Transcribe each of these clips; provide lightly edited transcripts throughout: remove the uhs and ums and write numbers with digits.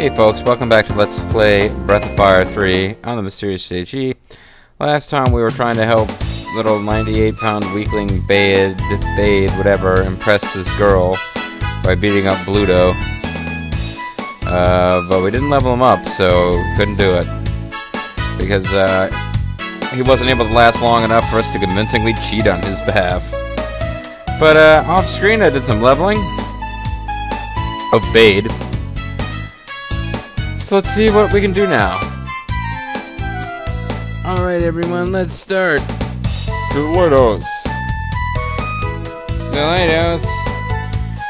Hey folks, welcome back to Let's Play Breath of Fire 3 on the Mysterious JG. Last time we were trying to help little 98-pound weakling Bade, whatever, impress his girl by beating up Bluto. But we didn't level him up, so couldn't do it. Because he wasn't able to last long enough for us to convincingly cheat on his behalf. But off screen I did some leveling of Bade. So let's see what we can do now. Alright everyone, let's start. To the lighthouse. The lighthouse?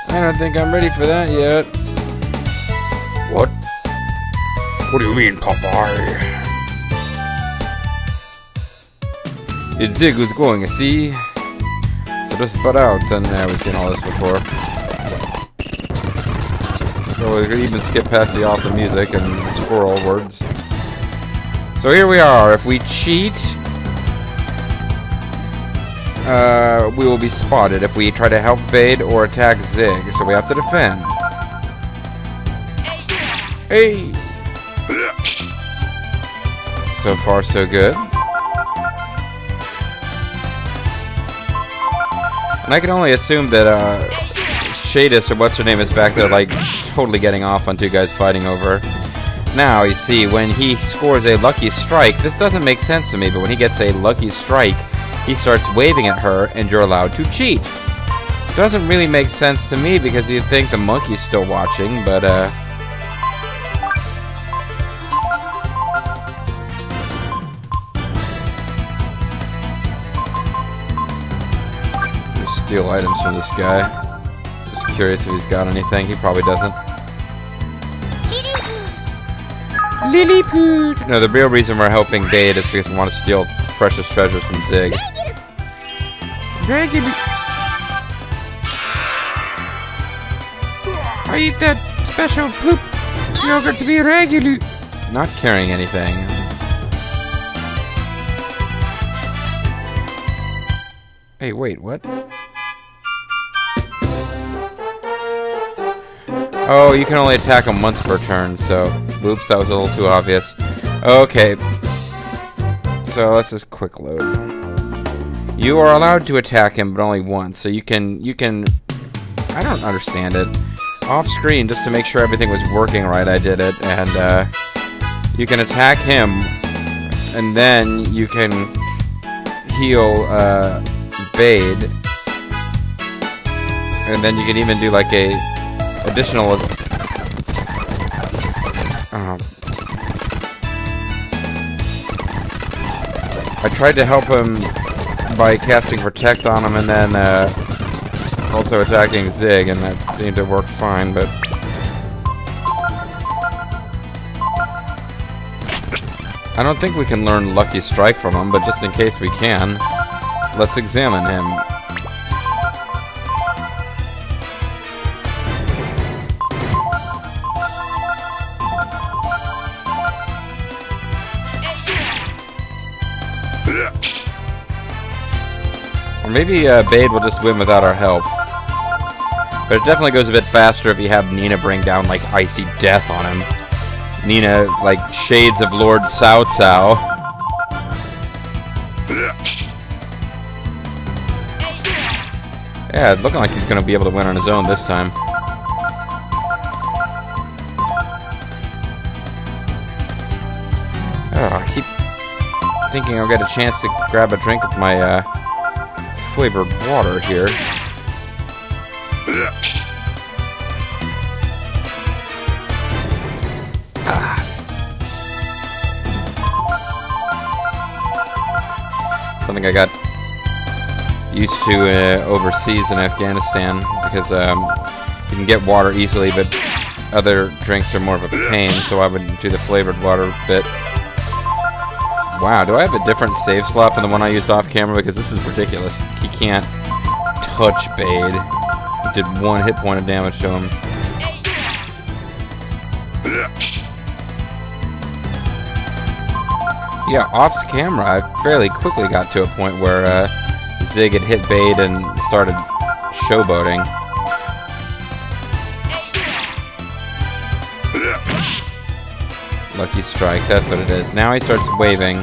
I don't think I'm ready for that yet. What? What do you mean, Popeye? It's Zig who's going, you see? So just butt out, and we've seen all this before. So we could even skip past the awesome music and squirrel words. So here we are. If we cheat, we will be spotted if we try to help Bade or attack Zig. So we have to defend. Hey! So far, so good. And I can only assume that Shadis, or what's her name, is back there, like, totally getting off on two guys fighting over. Now, you see, when he scores a lucky strike, this doesn't make sense to me, but when he gets a lucky strike, he starts waving at her, and you're allowed to cheat. Doesn't really make sense to me, because you'd think the monkey's still watching, but, steal items from this guy. Just curious if he's got anything. He probably doesn't. Lilliput! No, the real reason we're helping Bade is because we want to steal precious treasures from Zig. I eat that special poop yogurt to be regular. Not carrying anything. Hey, wait, what? Oh, you can only attack him once per turn, so... Oops, that was a little too obvious. Okay. So, let's just quick load. You are allowed to attack him, but only once. So you can... I don't understand it. Off screen, just to make sure everything was working right, I did it. And, you can attack him, and then you can heal, Bade. And then you can even do, like, a... additional I tried to help him by casting Protect on him and then also attacking Zig, and that seemed to work fine, but I don't think we can learn Lucky Strike from him, but just in case we can, let's examine him. Or maybe Bade will just win without our help. But it definitely goes a bit faster if you have Nina bring down, like, Icy Death on him. Nina, like, shades of Lord Cao Cao. Yeah, looking like he's gonna be able to win on his own this time. Oh, I keep thinking I'll get a chance to grab a drink of my, flavored water here. Something I got used to overseas in Afghanistan, because you can get water easily, but other drinks are more of a pain, so I would do the flavored water bit. Wow, do I have a different save slot from the one I used off camera? Because this is ridiculous. He can't touch Bade. It did 1 hit point of damage to him. Yeah, off camera, I fairly quickly got to a point where Zig had hit Bade and started showboating. Lucky strike, that's what it is. Now he starts waving.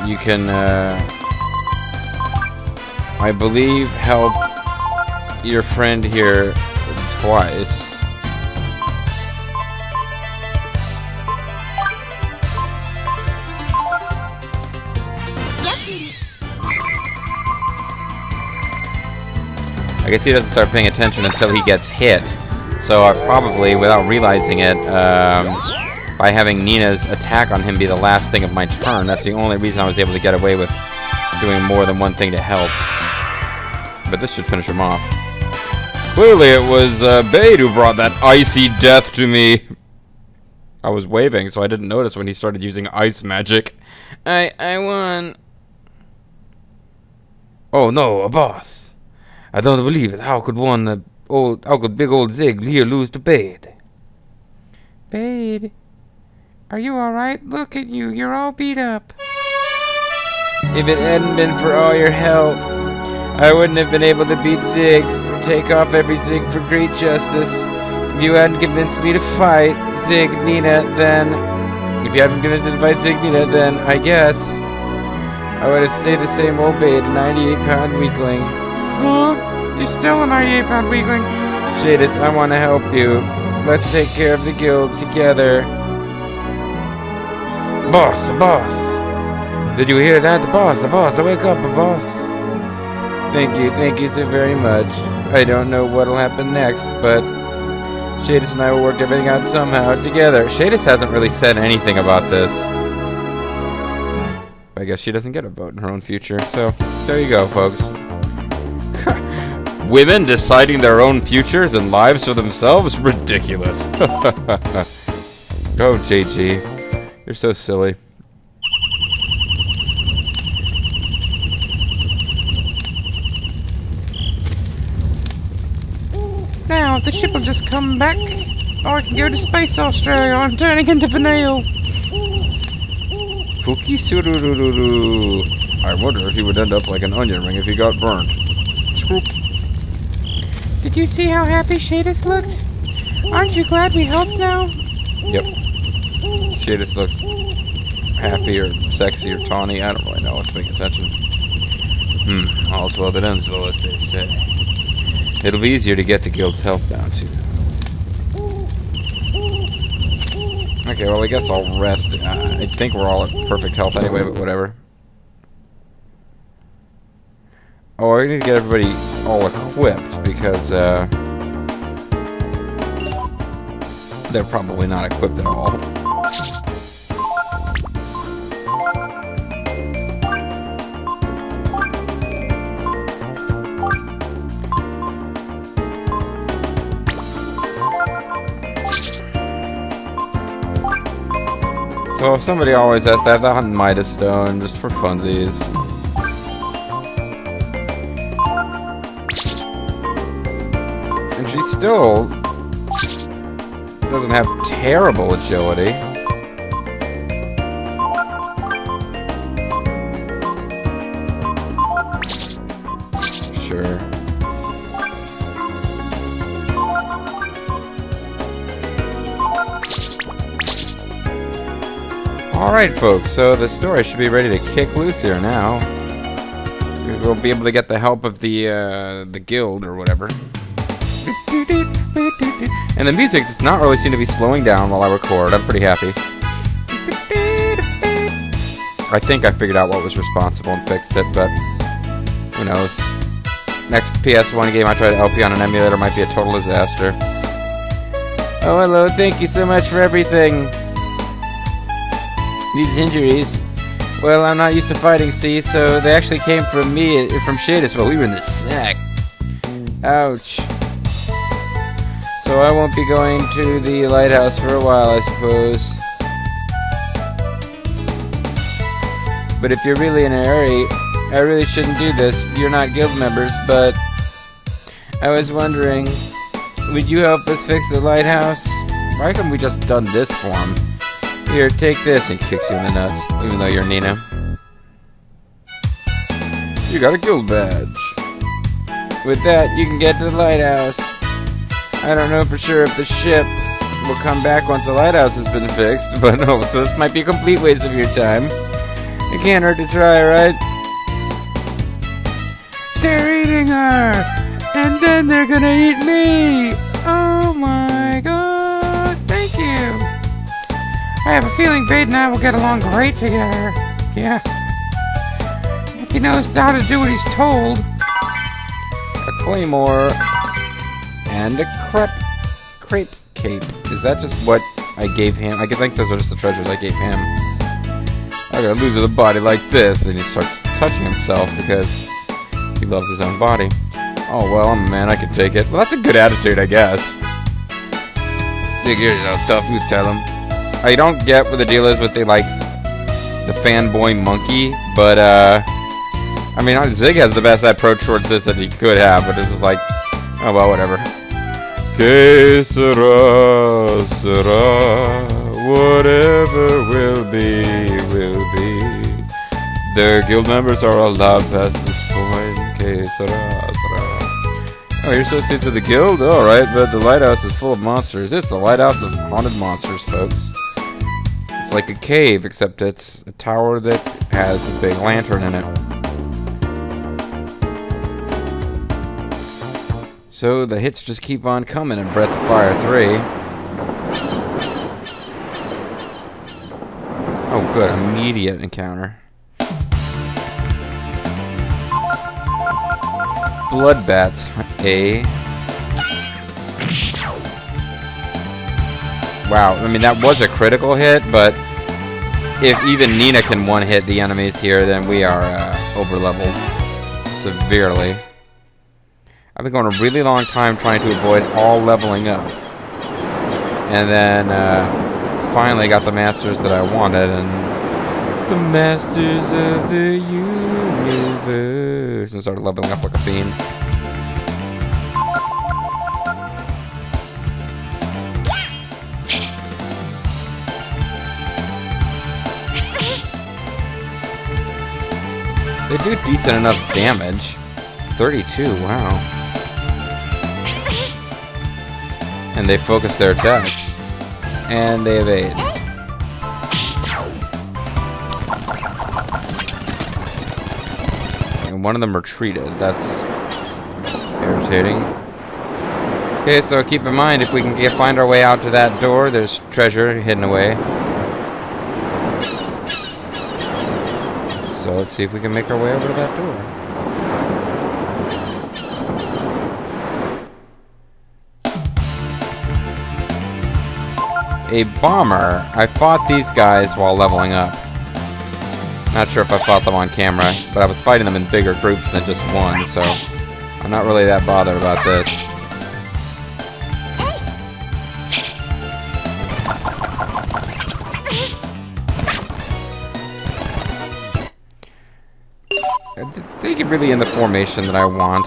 You can, I believe, help your friend here twice. I guess he doesn't start paying attention until he gets hit. So I probably, without realizing it, by having Nina's attack on him be the last thing of my turn, that's the only reason I was able to get away with doing more than one thing to help. But this should finish him off. Clearly it was Bade who brought that icy death to me. I was waving, so I didn't notice when he started using ice magic. I won. Oh no, a boss. I don't believe it. How could big old Zig here lose to Bade? Bade, are you alright? Look at you, you're all beat up. If it hadn't been for all your help, I wouldn't have been able to beat Zig, or take off every Zig for great justice. If you hadn't convinced me to fight Zig, Nina, then... If you hadn't convinced me to fight Zig, Nina, then, I guess, I would have stayed the same old Bade, a 98-pound weakling. Huh? You're still a 98-pound weakling? Shadis, I want to help you. Let's take care of the guild together. Boss, boss. Did you hear that? The boss, wake up, boss. Thank you so very much. I don't know what'll happen next, but Shadis and I will work everything out somehow together. Shadis hasn't really said anything about this. I guess she doesn't get a vote in her own future, so there you go, folks. Women deciding their own futures and lives for themselves? Ridiculous. Oh, JG. You're so silly. Now, the ship will just come back, or I can go to Space Australia. I'm turning into Vanille. Fuki surururu. I wonder if he would end up like an onion ring if he got burnt. Scroop. Did you see how happy Shadis looked? Aren't you glad we helped now? Yep. Shadis looked happy or sexy or tawny. I don't really know. Let's pay attention. All's well that ends well, as they say. It'll be easier to get the guild's help now, too. Okay, well, I guess I'll rest. I think we're all at perfect health anyway, but whatever. Oh, I need to get everybody all equipped, because, they're probably not equipped at all. So if somebody always has to have the Midas Stone just for funsies. And she still doesn't have terrible agility. Sure. Alright, folks, so the story should be ready to kick loose here now. We'll be able to get the help of the guild or whatever. And the music does not really seem to be slowing down while I record. I'm pretty happy. I think I figured out what was responsible and fixed it, but who knows. Next PS1 game I try to LP on an emulator might be a total disaster. Oh, hello, thank you so much for everything. These injuries, well, I'm not used to fighting, see, so they actually came from me, from Shadis while we were in the sack. Ouch. So I won't be going to the lighthouse for a while, I suppose. But if you're really in a hurry, I really shouldn't do this. You're not guild members, but I was wondering, would you help us fix the lighthouse? Why couldn't we just done this for him? Here, take this, and kicks you in the nuts, even though you're Nina. You got a guild badge. With that, you can get to the lighthouse. I don't know for sure if the ship will come back once the lighthouse has been fixed, but no, so this might be a complete waste of your time. It can't hurt to try, right? They're eating her! And then they're gonna eat me! Oh my god, thank you! I have a feeling Bait and I will get along great together. Yeah. If he knows how to do what he's told. A claymore and a crepe cape. Is that just what I gave him? I think those are just the treasures I gave him. I gotta lose with a body like this, and he starts touching himself because he loves his own body. Oh well, I'm a man, I can take it. Well, that's a good attitude, I guess. Think you're so tough, you tell him. I don't get what the deal is with the fanboy monkey, but I mean, Zig has the best approach towards this that he could have, but this is like, oh well, whatever. Que sera, sera, whatever will be, will be. The guild members are allowed past this point. Que sera, sera. Oh, you're associates of the guild? Alright, but the lighthouse is full of monsters. It's the lighthouse of haunted monsters, folks. It's like a cave, except it's a tower that has a big lantern in it. So the hits just keep on coming in Breath of Fire 3. Oh good, immediate encounter. Blood bats, A. Wow, I mean that was a critical hit, but if even Nina can one-hit the enemies here, then we are over-leveled severely. I've been going a really long time trying to avoid all leveling up. And then finally got the masters that I wanted, and the masters of the universe, and started leveling up like a fiend. They do decent enough damage. 32, wow. And they focus their attacks. And they evade. And one of them retreated. That's irritating. Okay, so keep in mind, if we can find our way out to that door, there's treasure hidden away. So let's see if we can make our way over to that door. A bomber. I fought these guys while leveling up. Not sure if I fought them on camera, but I was fighting them in bigger groups than just one, so I'm not really that bothered about this. They get really in the formation that I want.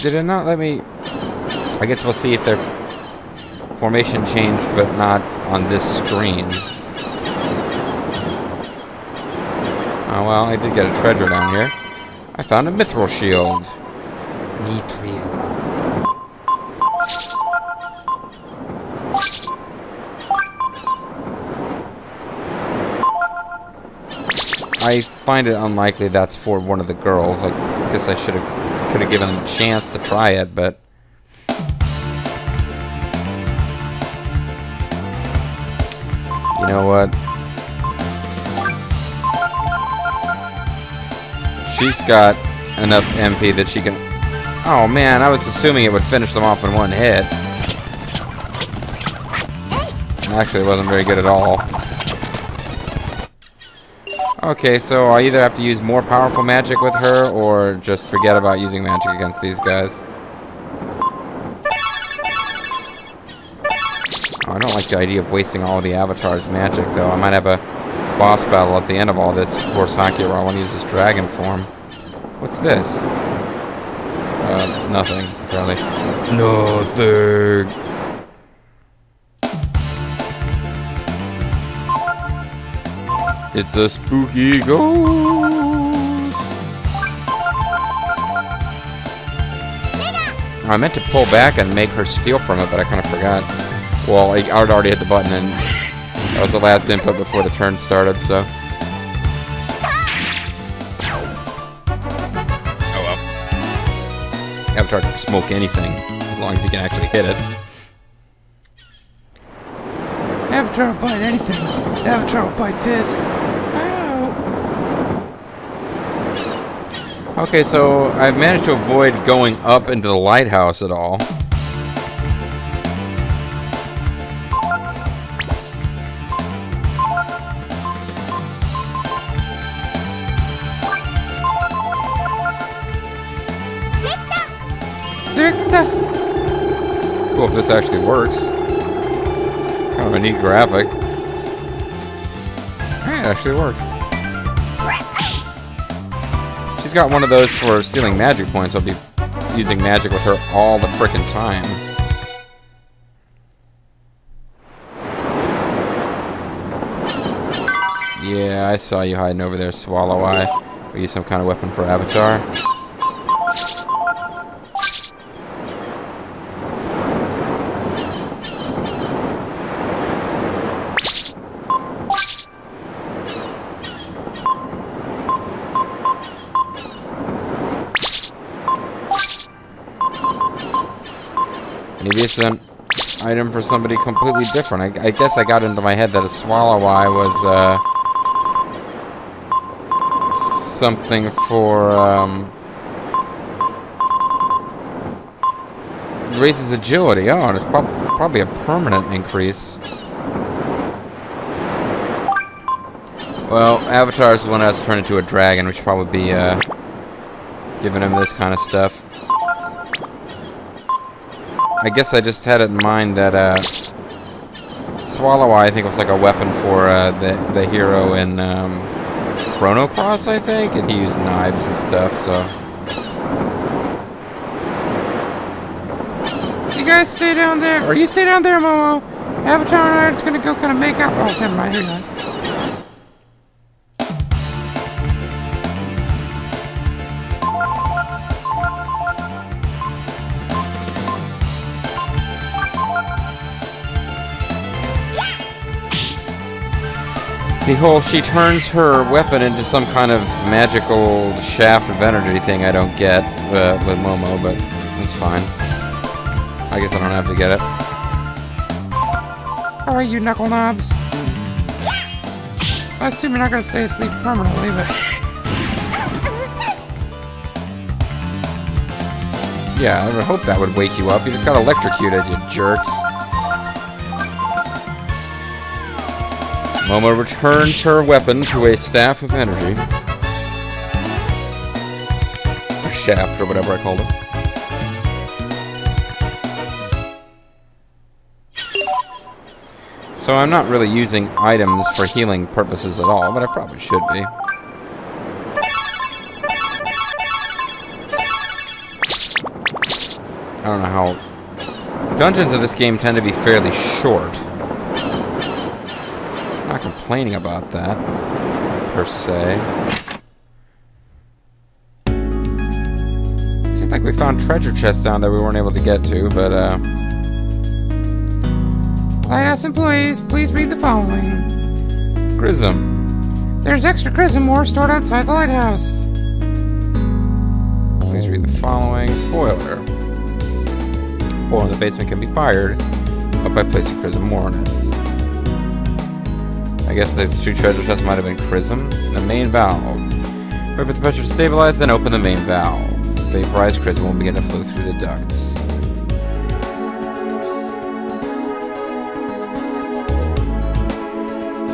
Did it not let me... I guess we'll see if their formation changed, but not on this screen. Oh well, I did get a treasure down here. I found a mithril shield. Mithril. I find it unlikely that's for one of the girls. I guess I could have given them a chance to try it, but you know what? She's got enough MP that she can... Oh man, I was assuming it would finish them off in one hit. Actually, it wasn't very good at all. Okay, so I either have to use more powerful magic with her, or just forget about using magic against these guys. I don't like the idea of wasting all of the Avatar's magic, though. I might have a boss battle at the end of all this. Of course, Haki, where I want to use this dragon form. What's this? Nothing, apparently. Nothing! It's a spooky ghost! I meant to pull back and make her steal from it, but I kind of forgot. Well, I already hit the button, and that was the last input before the turn started, so... Oh well. Avatar can smoke anything, as long as he can actually hit it. Avatar will bite anything. Avatar will bite this. Ow! Okay, so I've managed to avoid going up into the lighthouse at all. Cool if this actually works. Kind of a neat graphic. Hey, it actually worked. She's got one of those for stealing magic points. I'll be using magic with her all the frickin' time. Yeah, I saw you hiding over there, Swallow Eye. We use some kind of weapon for Avatar. Maybe it's an item for somebody completely different. I guess I got into my head that a Swallow Eye was, something for, raises agility. Oh, and it's probably a permanent increase. Well, Avatar's the one that has to turn into a dragon. We should probably be, giving him this kind of stuff. I guess I just had it in mind that, Swallow Eye, I think, was like a weapon for, the hero in, Chrono Cross, I think? And he used knives and stuff, so... You guys stay down there! Or you stay down there, Momo! Avatar and I are just gonna go kind of make out... Oh, never mind, you're not. The whole, she turns her weapon into some kind of magical shaft of energy thing I don't get with Momo, but that's fine. I guess I don't have to get it. Alright, you knuckle knobs. I assume you're not going to stay asleep permanently, but... Yeah, I would hope that would wake you up. You just got electrocuted, you jerks. Momo returns her weapon to a staff of energy. Or shaft, or whatever I called it. So I'm not really using items for healing purposes at all, but I probably should be. I don't know how... Dungeons in this game tend to be fairly short. I'm not complaining about that, per se. It seemed like we found treasure chests down there we weren't able to get to, but, Lighthouse employees, please read the following. Chrism. There's extra Chrism ore stored outside the lighthouse. Please read the following. Boiler. Hole in the basement can be fired up by placing Chrism ore in it. I guess those two treasure chests might have been Chrism. The main valve. Wait for the pressure to stabilize, then open the main valve. Vaporized Chrism will begin to flow through the ducts.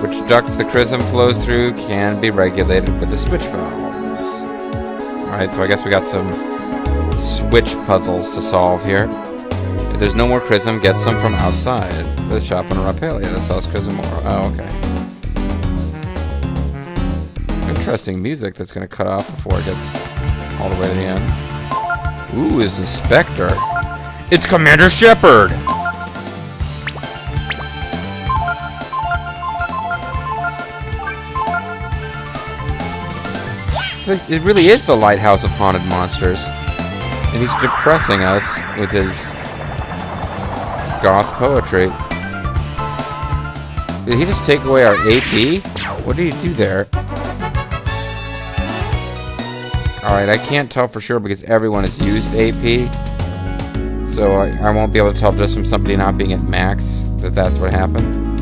Which ducts the Chrism flows through can be regulated with the switch valves. Alright, so I guess we got some switch puzzles to solve here. If there's no more Chrism, get some from outside. The shop in Rapalia that sells Chrism ore. Oh, okay. Interesting music that's gonna cut off before it gets all the way to the end. Ooh, is the Spectre. It's Commander Shepard! So it really is the Lighthouse of Haunted Monsters. And he's depressing us with his goth poetry. Did he just take away our AP? What did he do there? Alright, I can't tell for sure because everyone has used AP. So I won't be able to tell just from somebody not being at max that that's what happened.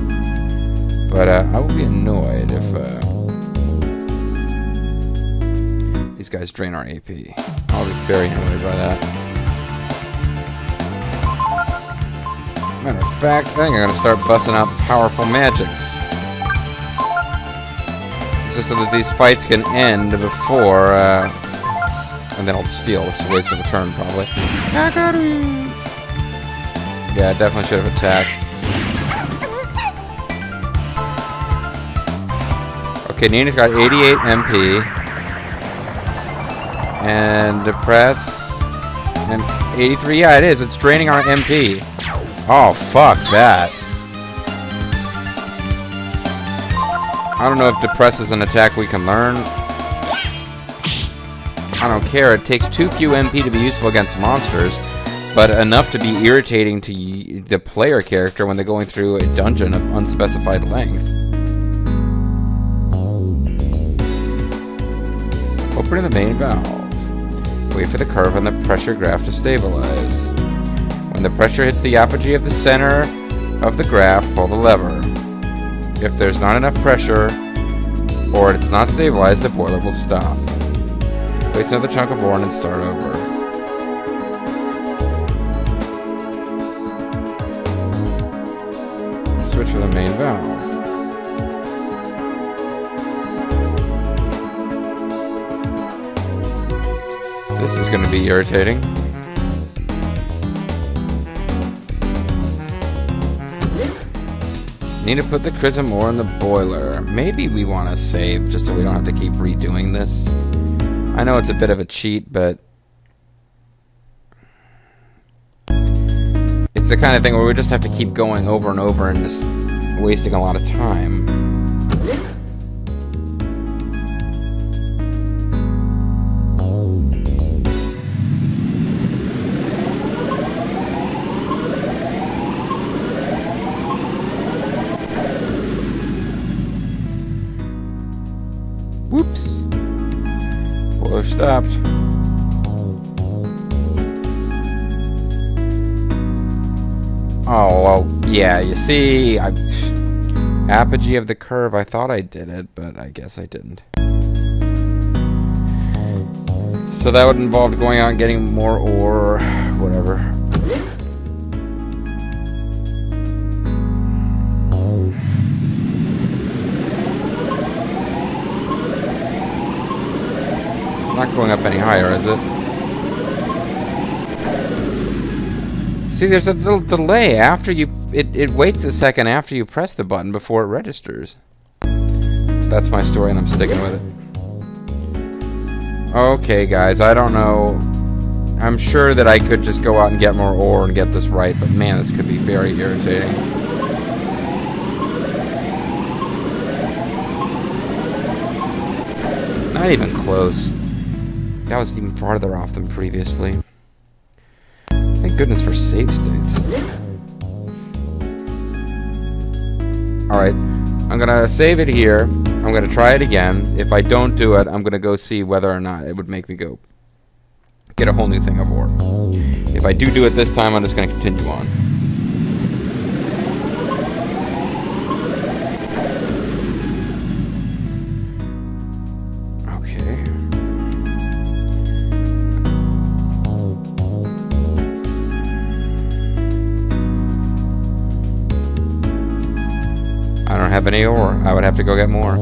But I will be annoyed if these guys drain our AP. I'll be very annoyed by that. Matter of fact, I think I'm going to start busting out powerful magics. Just so that these fights can end before, and then I'll steal, which is a waste of a turn, probably. Yeah, I definitely should have attacked. Okay, Nina's got 88 MP. And Depress. And 83, yeah, it is. It's draining our MP. Oh, fuck that. I don't know if Depress is an attack we can learn. I don't care. It takes too few MP to be useful against monsters, but enough to be irritating to the player character when they're going through a dungeon of unspecified length. Opening the main valve. Wait for the curve on the pressure graph to stabilize. When the pressure hits the apogee of the center of the graph, pull the lever. If there's not enough pressure, or it's not stabilized, the boiler will stop. Place another chunk of ore and start over. Switch for the main valve. This is going to be irritating. Need to put the Chrism ore in the boiler. Maybe we want to save just so we don't have to keep redoing this. I know it's a bit of a cheat, but it's the kind of thing where we just have to keep going over and over and just wasting a lot of time. Whoops. Boiler stopped. Oh, well, yeah, you see, apogee of the curve, I thought I did it, but I guess I didn't. So that would involve going out and getting more ore, whatever. It's not going up any higher, is it? See, there's a little delay after you... It waits a second after you press the button before it registers. That's my story and I'm sticking with it. Okay, guys, I don't know. I'm sure that I could just go out and get more ore and get this right, but man, this could be very irritating. Not even close. That was even farther off than previously. Thank goodness for save states. Alright, I'm gonna save it here. I'm gonna try it again. If I don't do it, I'm gonna go see whether or not it would make me go get a whole new thing of ore. If I do it this time, I'm just gonna continue on. I don't have any ore. I would have to go get more.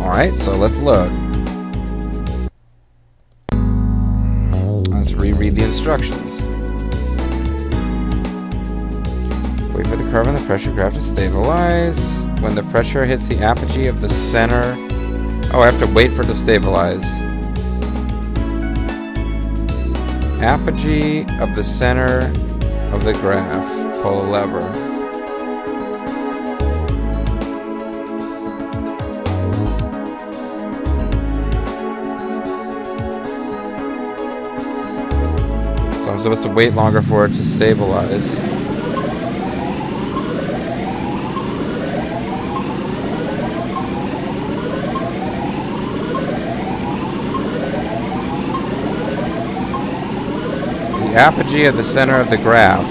Alright, so let's load. Let's reread the instructions. Wait for the curve on the pressure graph to stabilize. When the pressure hits the apogee of the center... Oh, I have to wait for it to stabilize. Apogee of the center of the graph. Pull a lever. So I'm supposed to wait longer for it to stabilize. The apogee at the center of the graph.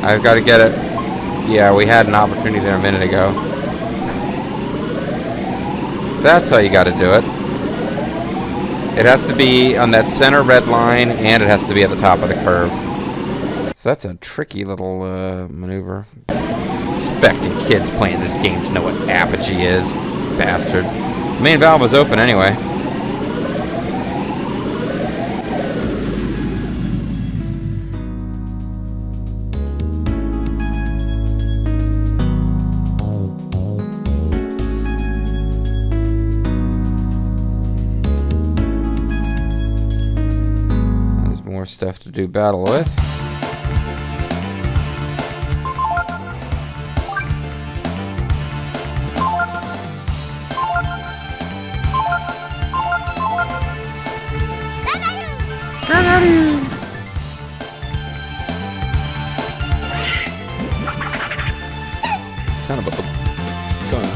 I've got to get it. Yeah, we had an opportunity there a minute ago. That's how you got to do it. It has to be on that center red line, and it has to be at the top of the curve. So that's a tricky little maneuver. Expecting kids playing this game to know what apogee is. Bastards. The main valve was open anyway. More stuff to do battle with. Sound about the gun.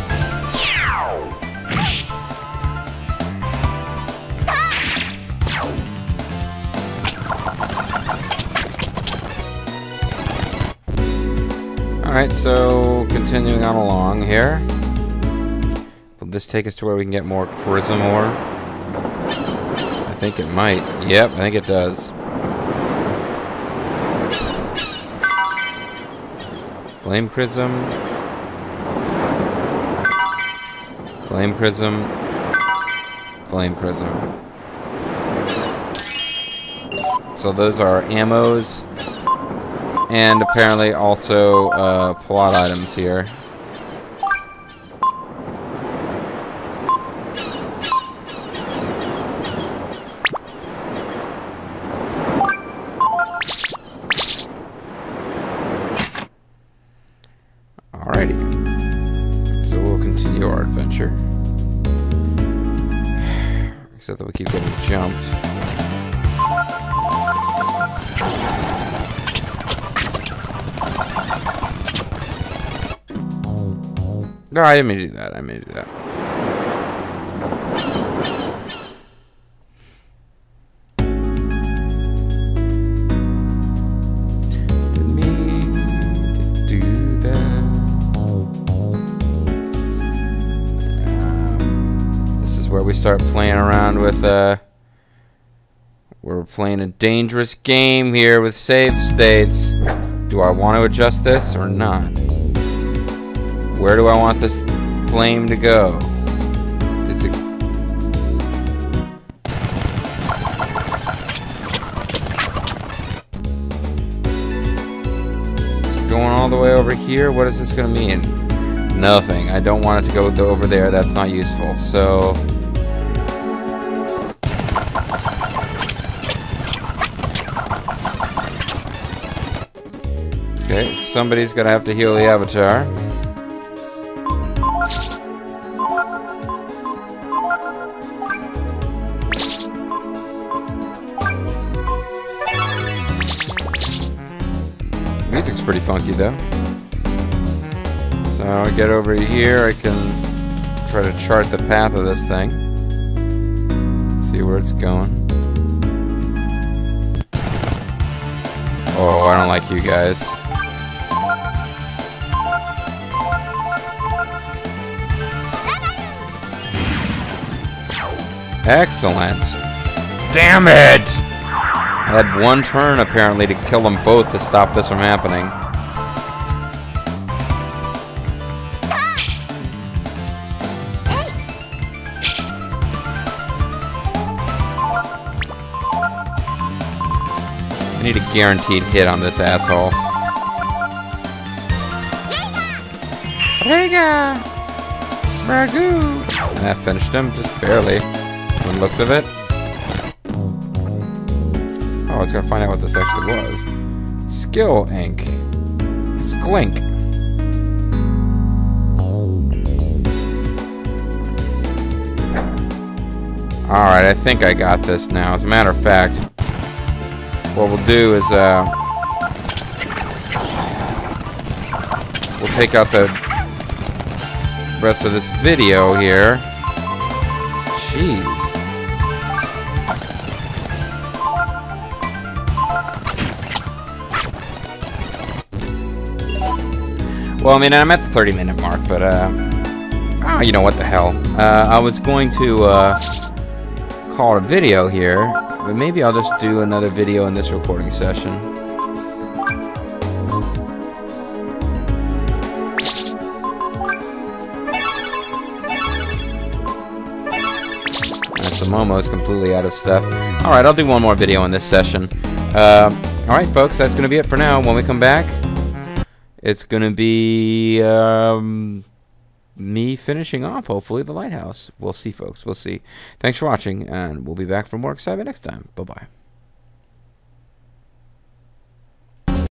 Alright, so continuing on along here. Will this take us to where we can get more Prism ore? I think it might. Yep, I think it does. Flame Prism. Flame Prism. Flame Prism. So those are ammos. And apparently also plot items here. Alrighty. So we'll continue our adventure. Except that we keep getting jumped. No, I didn't mean to do that. I mean to do that. Didn't mean to do that. This is where we start playing around with, we're playing a dangerous game here with save states. Do I want to adjust this or not? Where do I want this flame to go? Is it... It's going all the way over here? What is this going to mean? Nothing. I don't want it to go over there. That's not useful. So... Okay, somebody's going to have to heal the avatar. Music's pretty funky though. So I get over here, I can try to chart the path of this thing. See where it's going. Oh, I don't like you guys. Excellent. Damn it! I had one turn, apparently, to kill them both to stop this from happening. need a guaranteed hit on this asshole. Rega! Ragu! And that finished him, just barely. From the looks of it. Oh, I was gonna find out what this actually was. Skill Ink. Sklink. Alright, I think I got this now. As a matter of fact, what we'll do is, we'll take out the rest of this video here. Jeez. Well, I mean, I'm at the 30-minute mark, but, you know what the hell. I was going to, call it a video here, but maybe I'll just do another video in this recording session. Momo's completely out of stuff. Alright, I'll do one more video in this session. Alright, folks, that's going to be it for now. When we come back, it's going to be me finishing off, hopefully, the lighthouse. We'll see, folks. We'll see. Thanks for watching, and we'll be back for more excitement next time. Bye-bye.